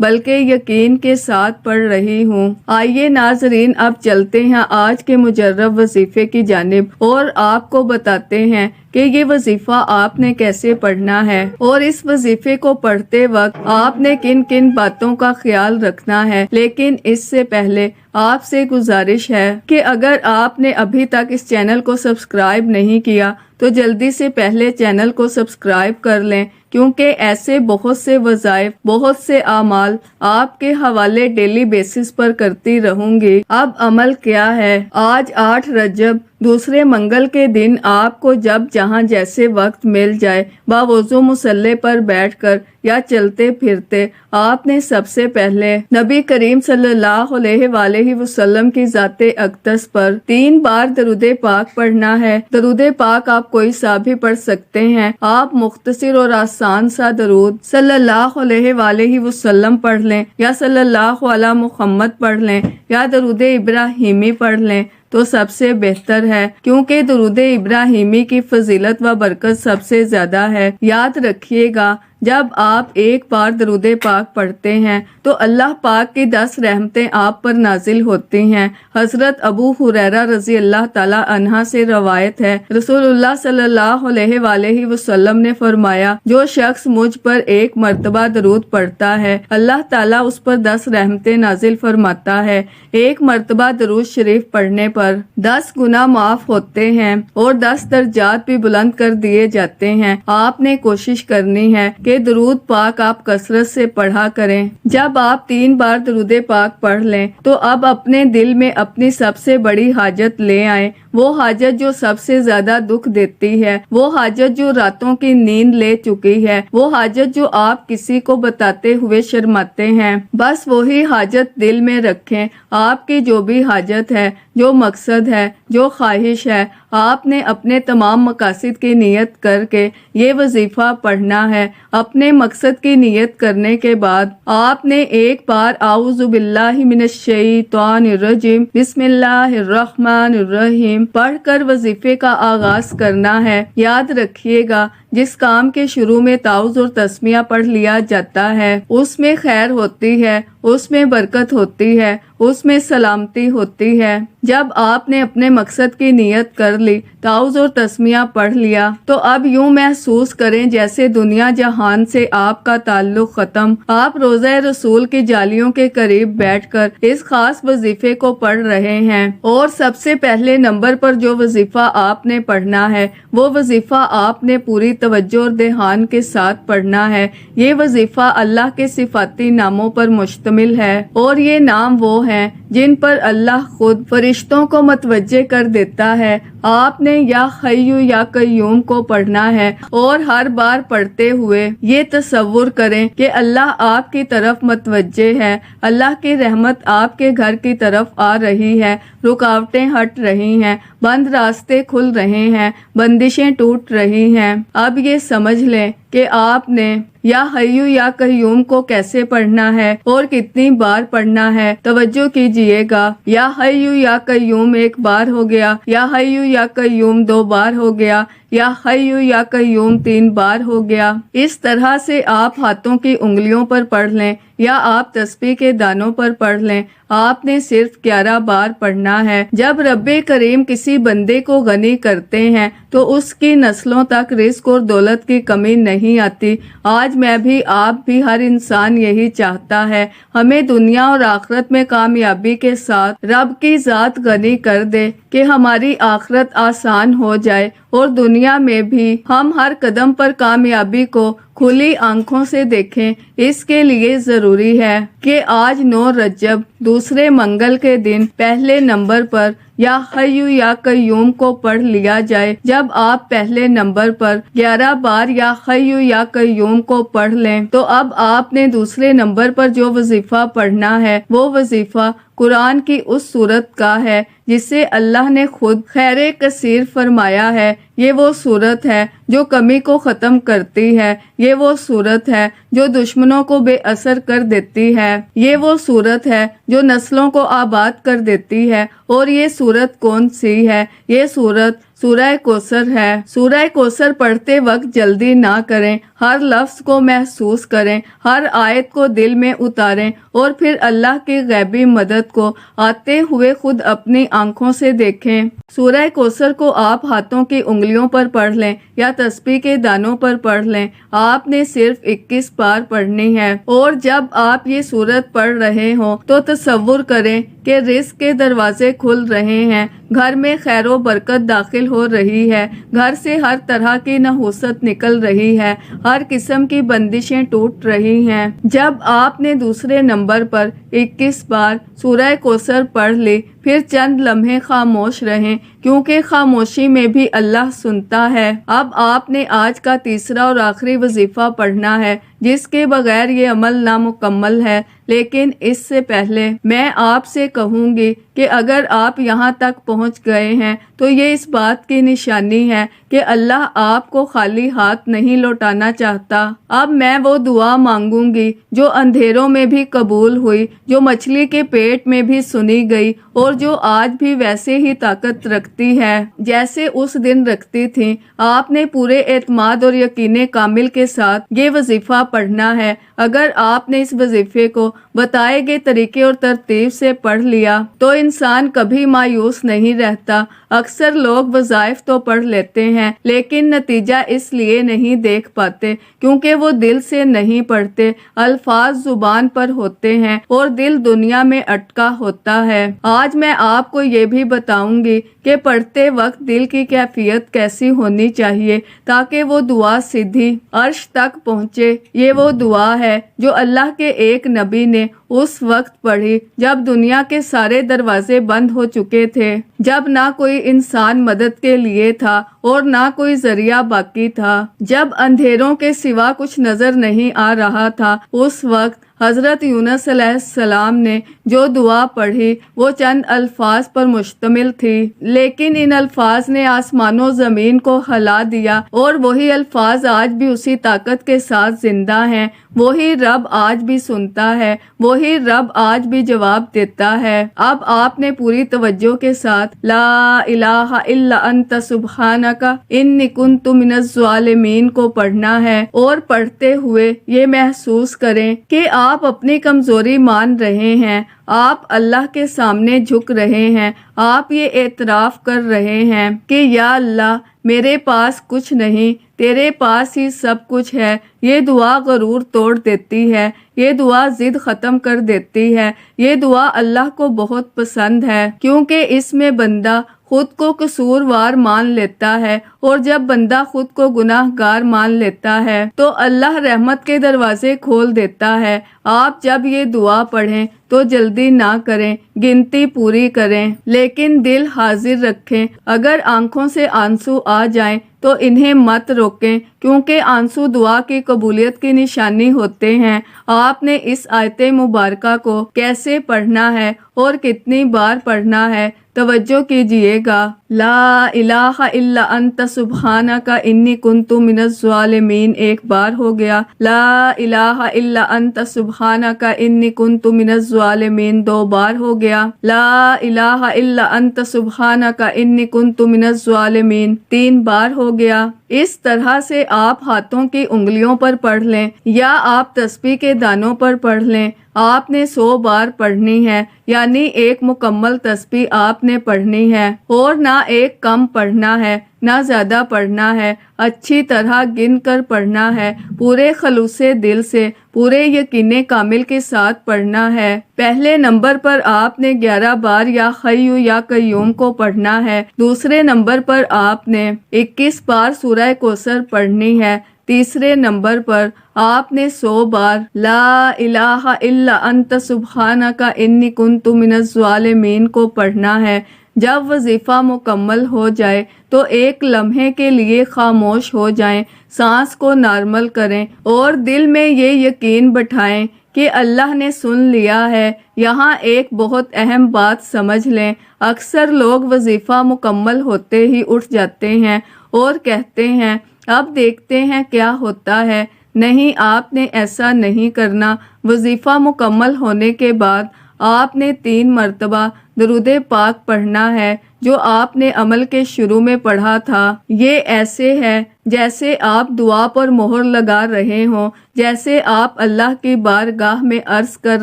بلکہ یقین کے ساتھ پڑھ رہی ہوں۔ آئیے ناظرین اب چلتے ہیں آج کے مجرب وظیفے کی جانب اور آپ کو بتاتے ہیں کہ یہ وظیفہ آپ نے کیسے پڑھنا ہے اور اس وظیفے کو پڑھتے وقت آپ نے کن کن باتوں کا خیال رکھنا ہے۔ لیکن اس سے پہلے آپ سے گزارش ہے کہ اگر آپ نے ابھی تک اس چینل کو سبسکرائب نہیں کیا تو جلدی سے پہلے چینل کو سبسکرائب کر لیں، کیونکہ ایسے بہت سے وظائف، بہت سے اعمال آپ کے حوالے ڈیلی بیسس پر کرتی رہوں گی۔ اب عمل کیا ہے؟ آج 8 رجب دوسرے منگل کے دن آپ کو جب جہاں جیسے وقت مل جائے باوضو مصلی پر بیٹھ کر یا چلتے پھرتے آپ نے سب سے پہلے نبی کریم صلی اللہ علیہ وآلہ وسلم کی ذات اقدس پر 3 بار درود پاک پڑھنا ہے۔ درود پاک آپ کوئی سا بھی پڑھ سکتے ہیں۔ آپ مختصر اور آسان سا درود صلی اللہ علیہ وآلہ وسلم پڑھ لیں یا صلی اللہ علی محمد پڑھ لیں یا درود ابراہیمی پڑھ لیں تو سب سے بہتر ہے، کیونکہ درود ابراہیمی کی فضیلت و برکت سب سے زیادہ ہے۔ یاد رکھیے گا، جب آپ ایک بار درود پاک پڑھتے ہیں تو اللہ پاک کی 10 رحمتیں آپ پر نازل ہوتی ہیں۔ حضرت ابو ہریرہ رضی اللہ تعالی عنہ سے روایت ہے، رسول اللہ صلی اللہ علیہ وآلہ وسلم نے فرمایا، جو شخص مجھ پر ایک مرتبہ درود پڑھتا ہے اللہ تعالیٰ اس پر 10 رحمتیں نازل فرماتا ہے۔ ایک مرتبہ درود شریف پڑھنے پر 10 گناہ معاف ہوتے ہیں اور 10 درجات بھی بلند کر دیے جاتے ہیں۔ آپ نے کوشش کرنی ہے کہ درود پاک آپ کثرت سے پڑھا کریں۔ جب آپ 3 بار درود پاک پڑھ لیں تو اب اپنے دل میں اپنی سب سے بڑی حاجت لے آئیں، وہ حاجت جو سب سے زیادہ دکھ دیتی ہے، وہ حاجت جو راتوں کی نیند لے چکی ہے، وہ حاجت جو آپ کسی کو بتاتے ہوئے شرماتے ہیں۔ بس وہی حاجت دل میں رکھیں۔ آپ کی جو بھی حاجت ہے، جو مقصد ہے، جو خواہش ہے، آپ نے اپنے تمام مقاصد کی نیت کر کے یہ وظیفہ پڑھنا ہے۔ اپنے مقصد کی نیت کرنے کے بعد آپ نے ایک بار اعوذ باللہ من الشیطان الرجیم بسم اللہ الرحمن الرحیم پڑھ کر وظیفے کا آغاز کرنا ہے۔ یاد رکھیے گا، جس کام کے شروع میں تعوذ اور تسمیہ پڑھ لیا جاتا ہے اس میں خیر ہوتی ہے، اس میں برکت ہوتی ہے، اس میں سلامتی ہوتی ہے۔ جب آپ نے اپنے مقصد کی نیت کر لی، تعوذ اور تسمیہ پڑھ لیا، تو اب یوں محسوس کریں جیسے دنیا جہان سے آپ کا تعلق ختم۔ آپ روضہ رسول کی جالیوں کے قریب بیٹھ کر اس خاص وظیفے کو پڑھ رہے ہیں، اور سب سے پہلے نمبر پر جو وظیفہ آپ نے پڑھنا ہے وہ وظیفہ آپ نے پوری توجہ اور دھیان کے ساتھ پڑھنا ہے۔ یہ وظیفہ اللہ کے صفاتی ناموں پر مشتمل ہے، اور یہ نام وہ ہیں جن پر اللہ خود فرشتوں کو متوجہ کر دیتا ہے۔ آپ نے یا حیّ یا قیوم کو پڑھنا ہے، اور ہر بار پڑھتے ہوئے یہ تصور کریں کہ اللہ آپ کی طرف متوجہ ہے، اللہ کی رحمت آپ کے گھر کی طرف آ رہی ہے، رکاوٹیں ہٹ رہی ہیں، بند راستے کھل رہے ہیں، بندشیں ٹوٹ رہی ہیں۔ اب یہ سمجھ لیں کہ آپ نے یا حیّ یا قیوم کو کیسے پڑھنا ہے اور کتنی بار پڑھنا ہے۔ توجہ کیجئے گا، یا حیّ یا قیوم 1 بار ہو گیا، یا حیّ یا قیوم 2 بار ہو گیا، یا حیّ یا قیوم 3 بار ہو گیا۔ اس طرح سے آپ ہاتھوں کی انگلیوں پر پڑھ لیں یا آپ تسبیح کے دانوں پر پڑھ لیں، آپ نے صرف 11 بار پڑھنا ہے۔ جب رب کریم کسی بندے کو غنی کرتے ہیں تو اس کی نسلوں تک رزق اور دولت کی کمی نہیں آتی۔ آج میں بھی، آپ بھی، ہر انسان یہی چاہتا ہے، ہمیں دنیا اور آخرت میں کامیابی کے ساتھ رب کی ذات غنی کر دے کہ ہماری آخرت آسان ہو جائے اور دنیا میں بھی ہم ہر قدم پر کامیابی کو کھلی آنکھوں سے دیکھیں۔ اس کے لیے ضروری ہے کہ آج 9 رجب دوسرے منگل کے دن پہلے نمبر پر یا حیّ یا قیوم کو پڑھ لیا جائے۔ جب آپ پہلے نمبر پر 11 بار یا حیّ یا قیوم کو پڑھ لیں تو اب آپ نے دوسرے نمبر پر جو وظیفہ پڑھنا ہے وہ وظیفہ قرآن کی اس سورت کا ہے جسے اللہ نے خود خیر کثیر فرمایا ہے۔ یہ وہ سورت ہے جو کمی کو ختم کرتی ہے، یہ وہ سورت ہے جو دشمنوں کو بے اثر کر دیتی ہے، یہ وہ سورت ہے جو نسلوں کو آباد کر دیتی ہے۔ اور یہ سورت کون سی ہے؟ یہ سورت سورہ کوثر ہے۔ سورہ کوثر پڑھتے وقت جلدی نہ کریں، ہر لفظ کو محسوس کریں، ہر آیت کو دل میں اتاریں اور پھر اللہ کی غیبی مدد کو آتے ہوئے خود اپنی آنکھوں سے دیکھیں۔ سورہ کوثر کو آپ ہاتھوں کی انگلیوں پر پڑھ لیں یا تسبیح کے دانوں پر پڑھ لیں۔ آپ نے صرف 21 بار پڑھنی ہے، اور جب آپ یہ سورت پڑھ رہے ہوں تو تصور کریں کہ رزق کے دروازے کھل رہے ہیں، گھر میں خیر و برکت داخل ہو رہی ہے، گھر سے ہر طرح کی نحوست نکل رہی ہے، ہر قسم کی بندشیں ٹوٹ رہی ہیں۔ جب آپ نے دوسرے نمبر پر 21 بار سورہ کوثر پڑھ لی، پھر چند لمحے خاموش رہیں، کیونکہ خاموشی میں بھی اللہ سنتا ہے۔ اب آپ نے آج کا تیسرا اور آخری وظیفہ پڑھنا ہے، جس کے بغیر یہ عمل نامکمل ہے۔ لیکن اس سے پہلے میں آپ سے کہوں گی کہ اگر آپ یہاں تک پہنچ گئے ہیں تو یہ اس بات کی نشانی ہے کہ اللہ آپ کو خالی ہاتھ نہیں لوٹانا چاہتا۔ اب میں وہ دعا مانگوں گی جو اندھیروں میں بھی قبول ہوئی، جو مچھلی کے پیٹ میں بھی سنی گئی، اور جو آج بھی ویسے ہی طاقت رکھتی ہے جیسے اس دن رکھتی تھی۔ آپ نے پورے اعتماد اور یقین کامل کے ساتھ یہ وظیفہ پڑھنا ہے۔ اگر آپ نے اس وظیفے کو بتائے گئے طریقے اور ترتیب سے پڑھ لیا تو انسان کبھی مایوس نہیں رہتا۔ اکثر لوگ وظائف تو پڑھ لیتے ہیں لیکن نتیجہ اس لیے نہیں دیکھ پاتے کیونکہ وہ دل سے نہیں پڑھتے، الفاظ زبان پر ہوتے ہیں اور دل دنیا میں اٹکا ہوتا ہے۔ آج میں آپ کو یہ بھی بتاؤں گی کہ پڑھتے وقت دل کی کیفیت کیسی ہونی چاہیے تاکہ وہ دعا سیدھی عرش تک پہنچے۔ یہ وہ دعا ہے جو اللہ کے ایک نبی نے اس وقت پڑھی جب دنیا کے سارے دروازے بند ہو چکے تھے، جب نہ کوئی انسان مدد کے لیے تھا اور نہ کوئی ذریعہ باقی تھا، جب اندھیروں کے سوا کچھ نظر نہیں آ رہا تھا۔ اس وقت حضرت یونس علیہ السلام نے جو دعا پڑھی وہ چند الفاظ پر مشتمل تھی، لیکن ان الفاظ نے آسمان و زمین کو ہلا دیا، اور وہی الفاظ آج بھی اسی طاقت کے ساتھ زندہ ہیں۔ وہی رب آج بھی سنتا ہے، وہی رب آج بھی جواب دیتا ہے۔ اب آپ نے پوری توجہ کے ساتھ لا الہ الا انت سبحانک انی کنت من الظالمین کو پڑھنا ہے، اور پڑھتے ہوئے یہ محسوس کریں کہ آپ اپنی کمزوری مان رہے ہیں، آپ اللہ کے سامنے جھک رہے ہیں، آپ یہ اعتراف کر رہے ہیں کہ یا اللہ میرے پاس کچھ نہیں، تیرے پاس ہی سب کچھ ہے۔ یہ دعا غرور توڑ دیتی ہے، یہ دعا ضد ختم کر دیتی ہے، یہ دعا اللہ کو بہت پسند ہے کیونکہ اس میں بندہ خود کو قصوروار مان لیتا ہے، اور جب بندہ خود کو گناہ گار مان لیتا ہے تو اللہ رحمت کے دروازے کھول دیتا ہے۔ آپ جب یہ دعا پڑھیں تو جلدی نہ کریں، گنتی پوری کریں، لیکن دل حاضر رکھیں۔ اگر آنکھوں سے آنسو آ جائیں تو انہیں مت روکیں کیونکہ آنسو دعا کی قبولیت کی نشانی ہوتے ہیں۔ آپ نے اس آیت مبارکہ کو کیسے پڑھنا ہے اور کتنی بار پڑھنا ہے، توجہ کیجئے گا۔ لا الہ الا انت سبحانک انی کنت من الظالمین ایک بار ہو گیا، لا الہ الا انت سبحانک انی کنت من الظالمین 2 بار ہو گیا، لا الہ الا انت سبحانک انی کنت من الظالمین 3 بار ہو گیا۔ اس طرح سے آپ ہاتھوں کی انگلیوں پر پڑھ لیں یا آپ تسبیح کے دانوں پر پڑھ لیں۔ آپ نے 100 بار پڑھنی ہے، یعنی ایک مکمل تسبیح آپ نے پڑھنی ہے، اور نہ ایک کم پڑھنا ہے نہ زیادہ پڑھنا ہے، اچھی طرح گن کر پڑھنا ہے، پورے خلوص دل سے، پورے یقین کامل کے ساتھ پڑھنا ہے۔ پہلے نمبر پر آپ نے 11 بار یا حی یا قیوم کو پڑھنا ہے، دوسرے نمبر پر آپ نے 21 بار سورہ کوثر پڑھنی ہے، تیسرے نمبر پر آپ نے 100 بار لا الہ الا انت سبحانک انی کنت من الظالمین کو پڑھنا ہے۔ جب وظیفہ مکمل ہو جائے تو ایک لمحے کے لیے خاموش ہو جائیں، سانس کو نارمل کریں اور دل میں یہ یقین بٹھائیں کہ اللہ نے سن لیا ہے۔ یہاں ایک بہت اہم بات سمجھ لیں، اکثر لوگ وظیفہ مکمل ہوتے ہی اٹھ جاتے ہیں اور کہتے ہیں اب دیکھتے ہیں کیا ہوتا ہے۔ نہیں، آپ نے ایسا نہیں کرنا۔ وظیفہ مکمل ہونے کے بعد آپ نے 3 مرتبہ درود پاک پڑھنا ہے، جو آپ نے عمل کے شروع میں پڑھا تھا یہ ایسے ہے جیسے آپ دعا پر مہر لگا رہے ہوں، جیسے آپ اللہ کی بارگاہ میں عرض کر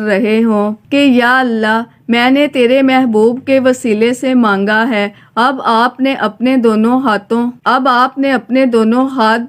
رہے ہوں کہ یا اللہ میں نے تیرے محبوب کے وسیلے سے مانگا ہے، اب آپ نے اپنے دونوں ہاتھ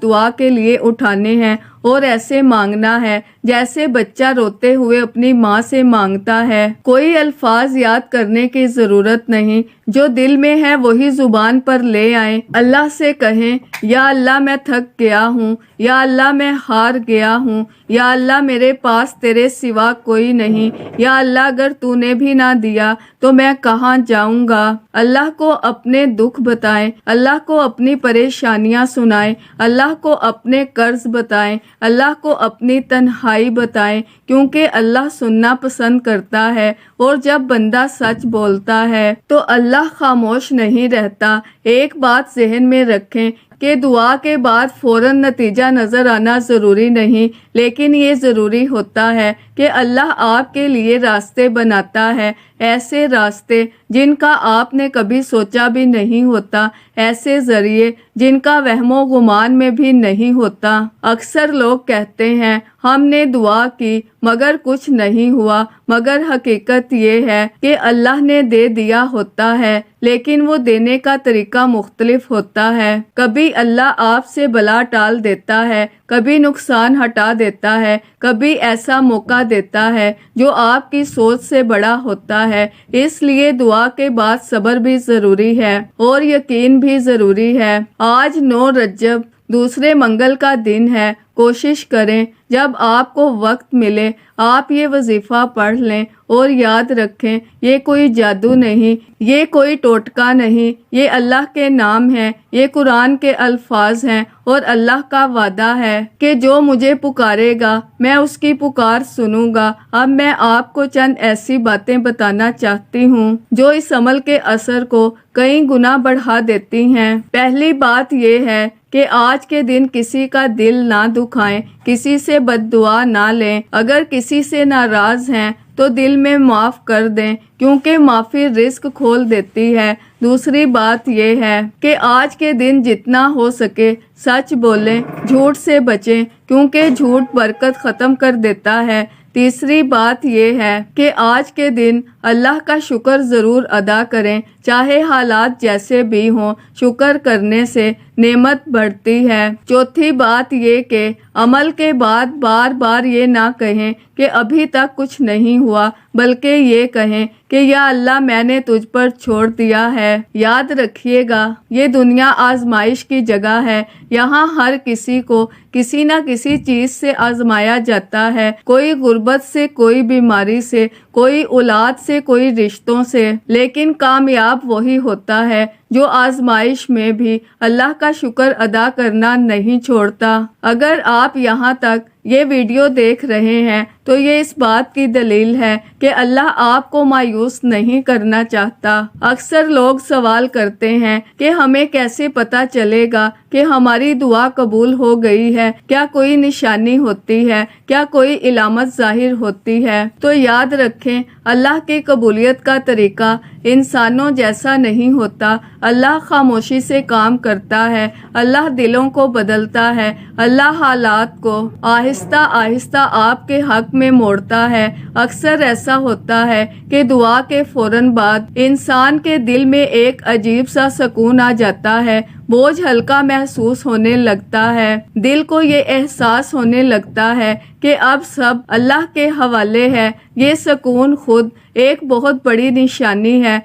دعا کے لیے اٹھانے ہیں اور ایسے مانگنا ہے جیسے بچہ روتے ہوئے اپنی ماں سے مانگتا ہے۔ کوئی الفاظ یاد کرنے کی ضرورت نہیں، جو دل میں ہے وہی زبان پر لے آئیں۔ اللہ سے کہیں یا اللہ میں تھک گیا ہوں، یا اللہ میں ہار گیا ہوں، یا اللہ میرے پاس تیرے سوا کوئی نہیں، یا اللہ اگر تو نے بھی نہ دیا تو میں کہاں جاؤں گا۔ اللہ کو اپنے دکھ بتائیں، اللہ کو اپنی پریشانیاں سنائیں، اللہ کو اپنے قرض بتائیں، اللہ کو اپنی تنہائی بتائیں، کیونکہ اللہ سننا پسند کرتا ہے، اور جب بندہ سچ بولتا ہے تو اللہ خاموش نہیں رہتا۔ ایک بات ذہن میں رکھیں کہ دعا کے بعد فوراً نتیجہ نظر آنا ضروری نہیں، لیکن یہ ضروری ہوتا ہے کہ اللہ آپ کے لیے راستے بناتا ہے، ایسے راستے جن کا آپ نے کبھی سوچا بھی نہیں ہوتا، ایسے ذریعے جن کا وہم و گمان میں بھی نہیں ہوتا۔ اکثر لوگ کہتے ہیں ہم نے دعا کی مگر کچھ نہیں ہوا، مگر حقیقت یہ ہے کہ اللہ نے دے دیا ہوتا ہے، لیکن وہ دینے کا طریقہ مختلف ہوتا ہے۔ کبھی اللہ آپ سے بلا ٹال دیتا ہے، کبھی نقصان ہٹا دیتا ہے، کبھی ایسا موقع دیتا ہے جو آپ کی سوچ سے بڑا ہوتا ہے۔ اس لیے دعا کے بعد صبر بھی ضروری ہے اور یقین بھی ضروری ہے۔ آج 9 رجب دوسرے منگل کا دن ہے، کوشش کریں جب آپ کو وقت ملے آپ یہ وظیفہ پڑھ لیں اور یاد رکھیں یہ کوئی جادو نہیں، یہ کوئی ٹوٹکا نہیں، یہ اللہ کے نام ہیں، یہ قرآن کے الفاظ ہیں، اور اللہ کا وعدہ ہے کہ جو مجھے پکارے گا میں اس کی پکار سنوں گا۔ اب میں آپ کو چند ایسی باتیں بتانا چاہتی ہوں جو اس عمل کے اثر کو کئی گنا بڑھا دیتی ہیں۔ پہلی بات یہ ہے کہ آج کے دن کسی کا دل نہ دکھائیں، کسی سے بد دعا نہ لیں، اگر کسی سے ناراض ہیں تو دل میں معاف کر دیں، کیونکہ معافی رزق کھول دیتی ہے۔ دوسری بات یہ ہے کہ آج کے دن جتنا ہو سکے سچ بولیں، جھوٹ سے بچیں، کیونکہ جھوٹ برکت ختم کر دیتا ہے۔ تیسری بات یہ ہے کہ آج کے دن اللہ کا شکر ضرور ادا کریں، چاہے حالات جیسے بھی ہوں، شکر کرنے سے نعمت بڑھتی ہے۔ چوتھی بات یہ کہ عمل کے بعد بار بار یہ نہ کہیں کہ ابھی تک کچھ نہیں ہوا، بلکہ یہ کہیں کہ یا اللہ میں نے تجھ پر چھوڑ دیا ہے۔ یاد رکھیے گا یہ دنیا آزمائش کی جگہ ہے، یہاں ہر کسی کو کسی نہ کسی چیز سے آزمایا جاتا ہے، کوئی غربت سے، کوئی بیماری سے، کوئی اولاد سے، کوئی رشتوں سے، لیکن کامیاب وہی ہوتا ہے جو آزمائش میں بھی اللہ کا شکر ادا کرنا نہیں چھوڑتا۔ اگر آپ یہاں تک یہ ویڈیو دیکھ رہے ہیں تو یہ اس بات کی دلیل ہے کہ اللہ آپ کو مایوس نہیں کرنا چاہتا۔ اکثر لوگ سوال کرتے ہیں کہ ہمیں کیسے پتہ چلے گا کہ ہماری دعا قبول ہو گئی ہے، کیا کوئی نشانی ہوتی ہے، کیا کوئی علامت ظاہر ہوتی ہے؟ تو یاد رکھیں اللہ کی قبولیت کا طریقہ انسانوں جیسا نہیں ہوتا، اللہ خاموشی سے کام کرتا ہے، اللہ دلوں کو بدلتا ہے، اللہ حالات کو آہستہ آہستہ آپ کے حق میں موڑتا ہے۔ اکثر ایسا ہوتا ہے کہ دعا کے فوراً بعد انسان کے دل میں ایک عجیب سا سکون آ جاتا ہے، بوجھ ہلکا محسوس ہونے لگتا ہے، دل کو یہ احساس ہونے لگتا ہے کہ اب سب اللہ کے حوالے ہے۔ یہ سکون خود ایک بہت بڑی نشانی ہے